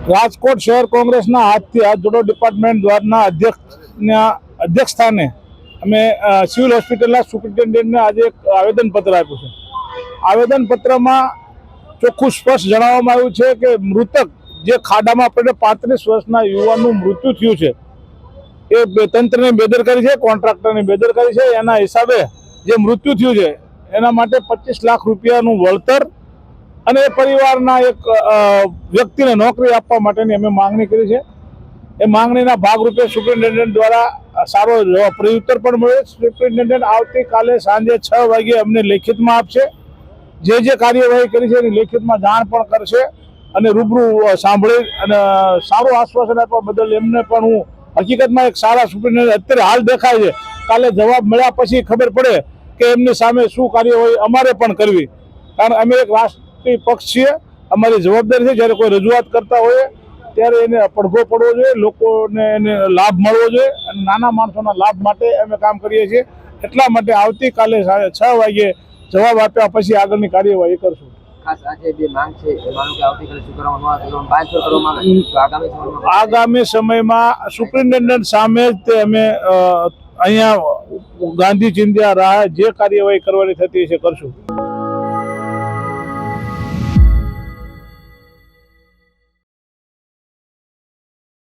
રાજકોટ શહેર કોંગ્રેસના હાથથી હાથ જોડો ડિપાર્ટમેન્ટ દ્વારના અધ્યક્ષ સ્થાને અમે સિવિલ હોસ્પિટલના સુપ્રિન્ટેન્ડન્ટને આજે એક આવેદનપત્ર આપ્યું છે. આવેદનપત્રમાં ચોખ્ખું સ્પષ્ટ જણાવવામાં આવ્યું છે કે મૃતક જે ખાડામાં પડે 35 વર્ષના યુવાનનું મૃત્યુ થયું છે એ તંત્રની બેદરકારી છે, કોન્ટ્રાક્ટરની બેદરકારી છે. એના હિસાબે જે મૃત્યુ થયું છે એના માટે 25 લાખ રૂપિયાનું વળતર અને એ પરિવારના એક વ્યક્તિને નોકરી આપવા માટેની અમે માંગણી કરી છે. એ માંગણીના ભાગરૂપે સુપ્રિન્ટેન્ડન્ટ દ્વારા સારો પ્રત્યુત્તર પણ મળ્યો. સુપ્રિન્ટેન્ડન્ટ આવતીકાલે સાંજે 6 વાગ્યે અમને લેખિતમાં આપશે. જે કાર્યવાહી કરી છે એની લેખિતમાં જાણ પણ કરશે અને રૂબરૂ સાંભળી અને સારું આશ્વાસન આપવા બદલ એમને પણ હું હકીકતમાં એક સારા સુપ્રિન્ટેન્ડન્ટ અત્યારે હાલ દેખાય છે. કાલે જવાબ મળ્યા પછી ખબર પડે કે એમની સામે શું કાર્યવાહી અમારે પણ કરવી, કારણ અમે એક રાષ્ટ્રીય પક્ષ છીએ. અમારી જવાબદારી છે જ્યારે કોઈ રજૂઆત કરતા હોઈએ ત્યારે એને પડઘો પડવો જોઈએ, લોકોને એને લાભ મળવો જોઈએ અને નાના માણસોના લાભ માટે અમે કામ કરીએ છીએ. એટલા માટે આવતીકાલે 6 વાગ્યે જવાબ આપ્યા પછી આગળની કાર્યવાહી કરશું. આગામી સમયમાં સુપ્રિન્ટેન્ડન્ટ સામે જ તે અમે અહીંયા ગાંધી ચિંધ્યા રાહ જે કાર્યવાહી કરવાની થતી છે કરશું.